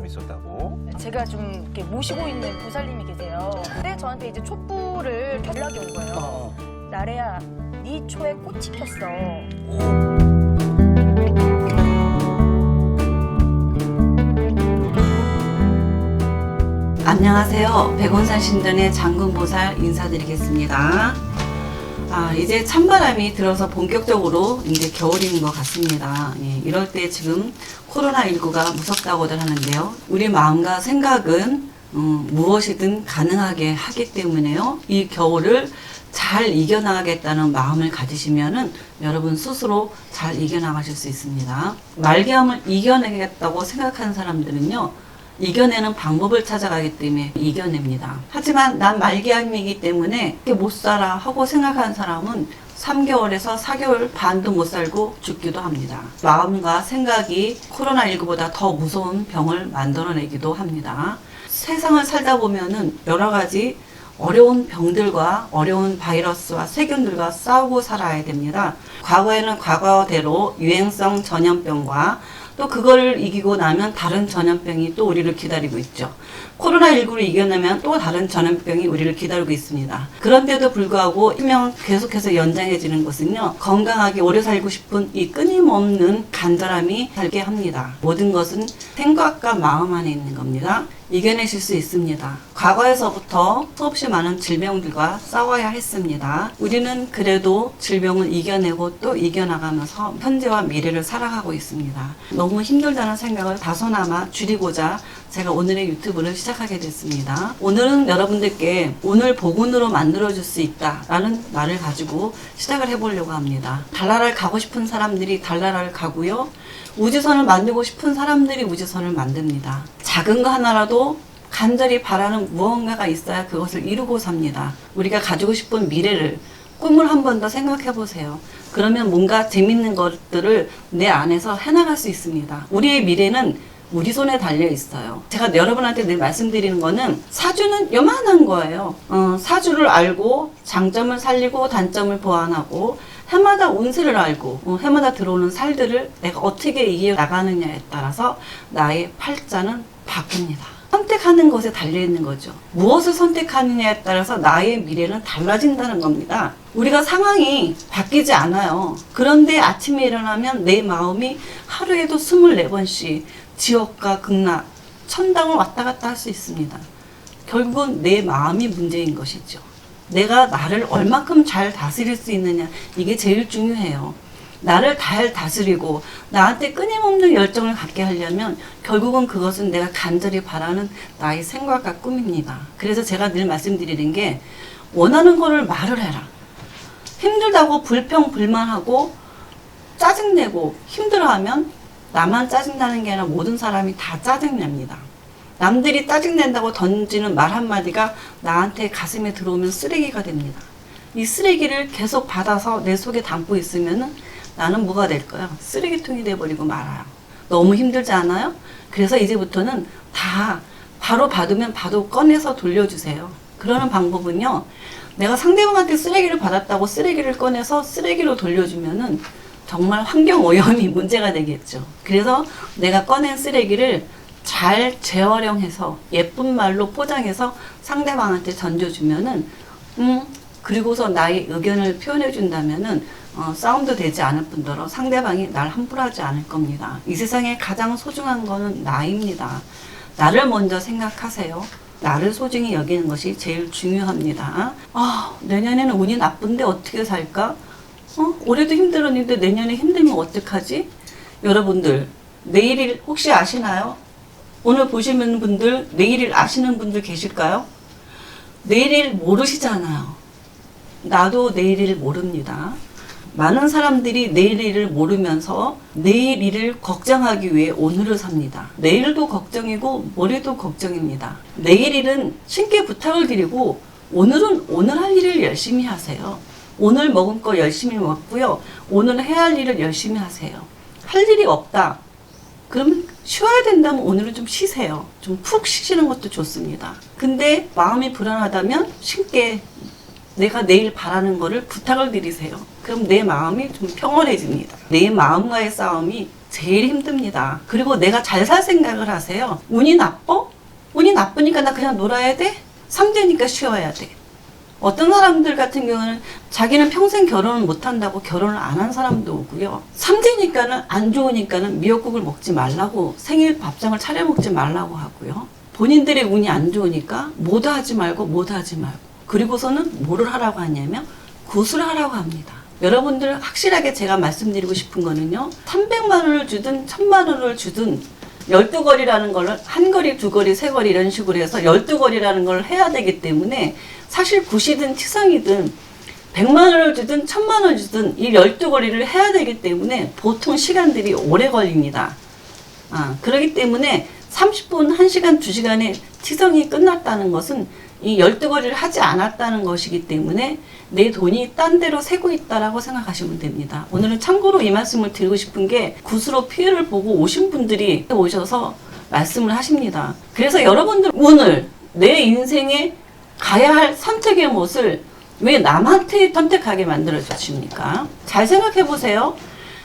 사람이 있었다고? 제가 좀 이렇게 모시고 있는 보살님이 계세요. 근데 저한테 이제 촛불을 연락이 온 거예요. 나래야, 네 초에 꽃이 폈어. 안녕하세요. 백원산 신전의 장군보살 인사드리겠습니다. 이제 찬바람이 들어서 본격적으로 이제 겨울인 것 같습니다. 이럴 때 지금 코로나19가 무섭다고들 하는데요. 우리 마음과 생각은 무엇이든 가능하게 하기 때문에요. 이 겨울을 잘 이겨나가겠다는 마음을 가지시면은 여러분 스스로 잘 이겨나가실 수 있습니다. 말기암을 이겨내겠다고 생각하는 사람들은요. 이겨내는 방법을 찾아가기 때문에 이겨냅니다. 하지만 난 말기암이기 때문에 못 살아 하고 생각하는 사람은 3개월에서 4개월 반도 못 살고 죽기도 합니다. 마음과 생각이 코로나19보다 더 무서운 병을 만들어내기도 합니다. 세상을 살다 보면은 여러 가지 어려운 병들과 어려운 바이러스와 세균들과 싸우고 살아야 됩니다. 과거에는 과거대로 유행성 전염병과 또 그거를 이기고 나면 다른 전염병이 또 우리를 기다리고 있죠. 코로나19를 이겨내면 또 다른 전염병이 우리를 기다리고 있습니다. 그런데도 불구하고 수명 계속해서 연장해지는 것은요. 건강하게 오래 살고 싶은 이 끊임없는 간절함이 살게 합니다. 모든 것은 생각과 마음 안에 있는 겁니다. 이겨내실 수 있습니다. 과거에서부터 수없이 많은 질병들과 싸워야 했습니다. 우리는 그래도 질병을 이겨내고 또 이겨나가면서 현재와 미래를 살아가고 있습니다. 너무 힘들다는 생각을 다소나마 줄이고자 제가 오늘의 유튜브를 시작하게 됐습니다. 오늘은 여러분들께 오늘 복운으로 만들어줄 수 있다라는 말을 가지고 시작을 해보려고 합니다. 달나라를 가고 싶은 사람들이 달나라를 가고요. 우주선을 만들고 싶은 사람들이 우주선을 만듭니다. 작은 거 하나라도 간절히 바라는 무언가가 있어야 그것을 이루고 삽니다. 우리가 가지고 싶은 미래를, 꿈을 한 번 더 생각해 보세요. 그러면 뭔가 재밌는 것들을 내 안에서 해나갈 수 있습니다. 우리의 미래는 우리 손에 달려 있어요. 제가 여러분한테 늘 말씀드리는 거는 사주는 요만한 거예요. 사주를 알고 장점을 살리고 단점을 보완하고 해마다 운세를 알고 해마다 들어오는 살들을 내가 어떻게 이겨나가느냐에 따라서 나의 팔자는 바뀝니다. 선택하는 것에 달려있는 거죠. 무엇을 선택하느냐에 따라서 나의 미래는 달라진다는 겁니다. 우리가 상황이 바뀌지 않아요. 그런데 아침에 일어나면 내 마음이 하루에도 24번씩 지옥과 극락, 천당을 왔다 갔다 할 수 있습니다. 결국은 내 마음이 문제인 것이죠. 내가 나를 얼마큼 잘 다스릴 수 있느냐, 이게 제일 중요해요. 나를 잘 다스리고 나한테 끊임없는 열정을 갖게 하려면 결국은 그것은 내가 간절히 바라는 나의 생각과 꿈입니다. 그래서 제가 늘 말씀드리는 게 원하는 거를 말을 해라. 힘들다고 불평불만하고 짜증내고 힘들어하면 나만 짜증나는 게 아니라 모든 사람이 다 짜증냅니다. 남들이 짜증낸다고 던지는 말 한마디가 나한테 가슴에 들어오면 쓰레기가 됩니다. 이 쓰레기를 계속 받아서 내 속에 담고 있으면은 나는 뭐가 될까요? 쓰레기통이 돼버리고 말아요. 너무 힘들지 않아요? 그래서 이제부터는 다 바로 받으면 바로 꺼내서 돌려주세요. 그러는 방법은요. 내가 상대방한테 쓰레기를 받았다고 쓰레기를 꺼내서 쓰레기로 돌려주면은 정말 환경오염이 문제가 되겠죠. 그래서 내가 꺼낸 쓰레기를 잘 재활용해서 예쁜 말로 포장해서 상대방한테 던져주면은 그리고서 나의 의견을 표현해 준다면은 싸움도 되지 않을 뿐더러 상대방이 날 함부로 하지 않을 겁니다. 이 세상에 가장 소중한 거는 나입니다. 나를 먼저 생각하세요. 나를 소중히 여기는 것이 제일 중요합니다. 내년에는 운이 나쁜데 어떻게 살까? 올해도 힘들었는데 내년에 힘들면 어떡하지? 여러분들 내일일 혹시 아시나요? 오늘 보시는 분들 내일일 아시는 분들 계실까요? 내일일 모르시잖아요. 나도 내일일 모릅니다. 많은 사람들이 내일일을 모르면서 내일일을 걱정하기 위해 오늘을 삽니다. 내일도 걱정이고 모레도 걱정입니다. 내일일은 신께 부탁을 드리고 오늘은 오늘 할 일을 열심히 하세요. 오늘 먹은 거 열심히 먹고요. 오늘 해야 할 일을 열심히 하세요. 할 일이 없다. 그러면 쉬어야 된다면 오늘은 좀 쉬세요. 좀 푹 쉬시는 것도 좋습니다. 근데 마음이 불안하다면 신께 내가 내일 바라는 거를 부탁을 드리세요. 그럼 내 마음이 좀 평온해집니다. 내 마음과의 싸움이 제일 힘듭니다. 그리고 내가 잘 살 생각을 하세요. 운이 나빠? 운이 나쁘니까 나 그냥 놀아야 돼? 삼재니까 쉬어야 돼. 어떤 사람들 같은 경우는 자기는 평생 결혼을 못한다고 결혼을 안 한 사람도 오고요. 삼재니까는 안 좋으니까는 미역국을 먹지 말라고, 생일 밥상을 차려 먹지 말라고 하고요. 본인들의 운이 안 좋으니까 뭐도 하지 말고 뭐도 하지 말고, 그리고서는 뭐를 하라고 하냐면 굿을 하라고 합니다. 여러분들 확실하게 제가 말씀드리고 싶은 거는요, 300만 원을 주든 1000만 원을 주든 12거리라는 걸, 한 거리, 두 거리, 세 거리 이런 식으로 해서 12거리라는 걸 해야 되기 때문에, 사실 굿이든 치성이든 100만 원을 주든 1000만 원을 주든 이 12거리를 해야 되기 때문에 보통 시간들이 오래 걸립니다. 그렇기 때문에 30분, 1시간, 2시간에 치성이 끝났다는 것은 이 12거리를 하지 않았다는 것이기 때문에 내 돈이 딴 데로 새고 있다라고 생각하시면 됩니다. 오늘은 참고로 이 말씀을 드리고 싶은 게, 굿으로 피해를 보고 오신 분들이 오셔서 말씀을 하십니다. 그래서 여러분들 오늘 내 인생에 가야 할 선택의 못을 왜 남한테 선택하게 만들어 주십니까? 잘 생각해 보세요.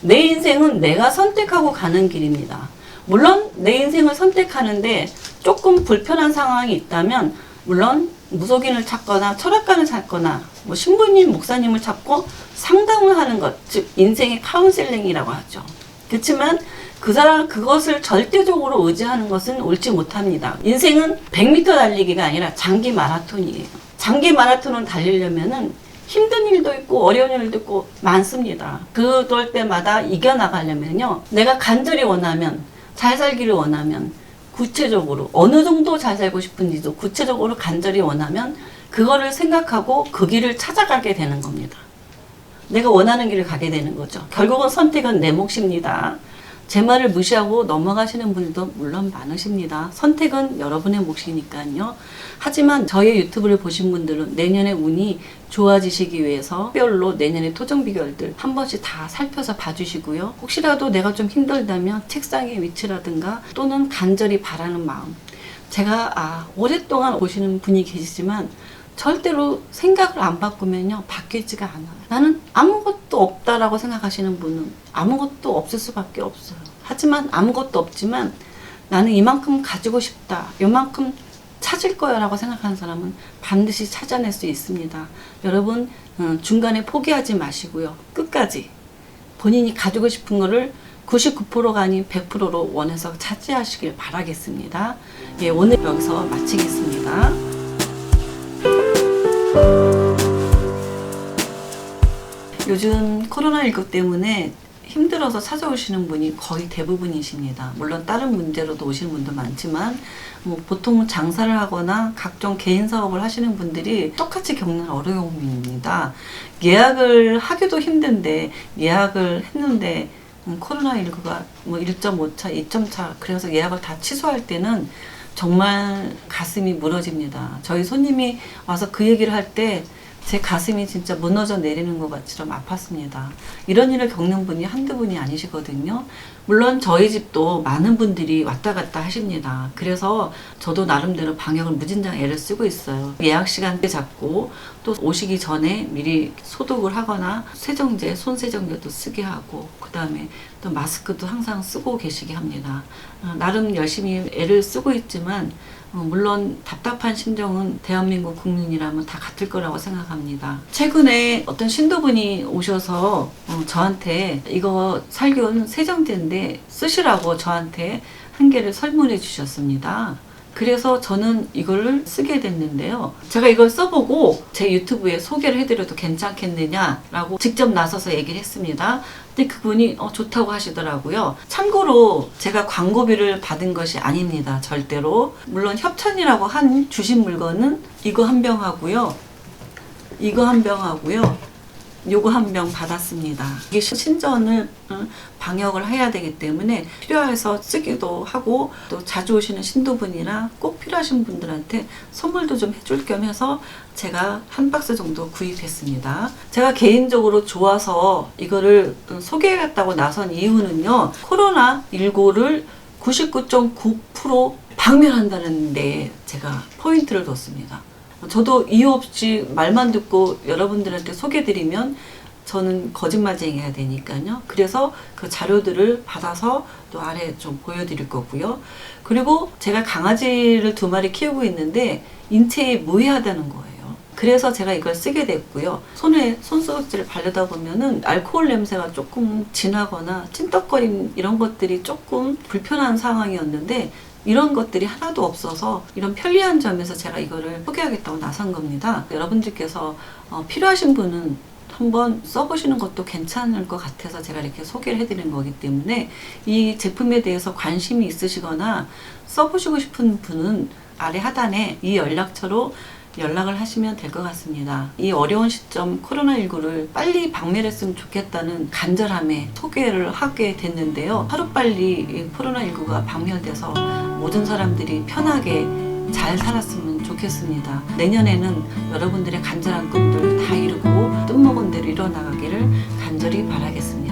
내 인생은 내가 선택하고 가는 길입니다. 물론 내 인생을 선택하는데 조금 불편한 상황이 있다면, 물론 무속인을 찾거나 철학가를 찾거나 뭐 신부님, 목사님을 찾고 상담을 하는 것, 즉 인생의 카운셀링이라고 하죠. 그렇지만 그 사람 그것을 절대적으로 의지하는 것은 옳지 못합니다. 인생은 100m 달리기가 아니라 장기 마라톤이에요. 장기 마라톤을 달리려면은 힘든 일도 있고 어려운 일도 있고 많습니다. 그럴 때마다 이겨나가려면요, 내가 간절히 원하면, 잘 살기를 원하면, 구체적으로 어느 정도 잘 살고 싶은지도 구체적으로 간절히 원하면 그거를 생각하고 그 길을 찾아가게 되는 겁니다. 내가 원하는 길을 가게 되는 거죠. 결국은 선택은 내 몫입니다. 제 말을 무시하고 넘어가시는 분들도 물론 많으십니다. 선택은 여러분의 몫이니까요. 하지만 저의 유튜브를 보신 분들은 내년에 운이 좋아지시기 위해서 특별로 내년의 토정 비결들 한 번씩 다 살펴서 봐주시고요. 혹시라도 내가 좀 힘들다면 책상의 위치라든가 또는 간절히 바라는 마음, 제가 오랫동안 보시는 분이 계시지만 절대로 생각을 안 바꾸면요, 바뀌지가 않아요. 나는 아무것도 없다라고 생각하시는 분은 아무것도 없을 수밖에 없어요. 하지만 아무것도 없지만 나는 이만큼 가지고 싶다, 이만큼 찾을 거야 라고 생각하는 사람은 반드시 찾아낼 수 있습니다. 여러분, 중간에 포기하지 마시고요, 끝까지 본인이 가지고 싶은 거를 99%가 아닌 100%로 원해서 차지하시길 바라겠습니다. 예, 오늘 여기서 마치겠습니다. 요즘 코로나19 때문에 힘들어서 찾아오시는 분이 거의 대부분이십니다. 물론 다른 문제로도 오시는 분도 많지만 보통 장사를 하거나 각종 개인 사업을 하시는 분들이 똑같이 겪는 어려움입니다. 예약을 하기도 힘든데 예약을 했는데 코로나19가 뭐 1.5차, 2.4 그래서 예약을 다 취소할 때는 정말 가슴이 무너집니다. 저희 손님이 와서 그 얘기를 할 때 제 가슴이 진짜 무너져 내리는 것 같처럼 아팠습니다. 이런 일을 겪는 분이 한두 분이 아니시거든요. 물론 저희 집도 많은 분들이 왔다 갔다 하십니다. 그래서 저도 나름대로 방역을 무진장 애를 쓰고 있어요. 예약 시간대 잡고 또 오시기 전에 미리 소독을 하거나 세정제, 손세정제도 쓰게 하고 그 다음에 또 마스크도 항상 쓰고 계시게 합니다. 나름 열심히 애를 쓰고 있지만 물론 답답한 심정은 대한민국 국민이라면 다 같을 거라고 생각합니다. 최근에 어떤 신도분이 오셔서 저한테 이거 살균 세정제인데 쓰시라고 저한테 한 개를 설문해 주셨습니다. 그래서 저는 이걸 쓰게 됐는데요. 제가 이걸 써보고 제 유튜브에 소개를 해드려도 괜찮겠느냐라고 직접 나서서 얘기를 했습니다. 근데 그분이 좋다고 하시더라고요. 참고로 제가 광고비를 받은 것이 아닙니다. 절대로. 물론 협찬이라고 주신 물건은 이거 한 병 하고요. 이거 한 병 하고요. 요거 한 병 받았습니다. 이게 신전을 방역을 해야 되기 때문에 필요해서 쓰기도 하고 또 자주 오시는 신도분이나 꼭 필요하신 분들한테 선물도 좀 해줄 겸 해서 제가 한 박스 정도 구입했습니다. 제가 개인적으로 좋아서 이거를 소개해갔다고 나선 이유는요, 코로나19를 99.9% 박멸한다는 데 제가 포인트를 뒀습니다. 저도 이유 없이 말만 듣고 여러분들한테 소개드리면 저는 거짓말쟁이 해야 되니까요. 그래서 그 자료들을 받아서 또 아래 좀 보여드릴 거고요. 그리고 제가 강아지를 2마리 키우고 있는데 인체에 무해하다는 거예요. 그래서 제가 이걸 쓰게 됐고요. 손에 손소독제를 바르다 보면은 알코올 냄새가 조금 진하거나 찐떡거림 이런 것들이 조금 불편한 상황이었는데 이런 것들이 하나도 없어서 이런 편리한 점에서 제가 이거를 소개하겠다고 나선 겁니다. 여러분들께서 필요하신 분은 한번 써보시는 것도 괜찮을 것 같아서 제가 이렇게 소개를 해드리는 거기 때문에 이 제품에 대해서 관심이 있으시거나 써보시고 싶은 분은 아래 하단에 이 연락처로 연락을 하시면 될 것 같습니다. 이 어려운 시점 코로나19를 빨리 박멸했으면 좋겠다는 간절함에 소개를 하게 됐는데요. 하루빨리 이 코로나19가 박멸돼서 모든 사람들이 편하게 잘 살았으면 좋겠습니다. 내년에는 여러분들의 간절한 꿈들 다 이루고 뜻먹은 대로 이뤄나가기를 간절히 바라겠습니다.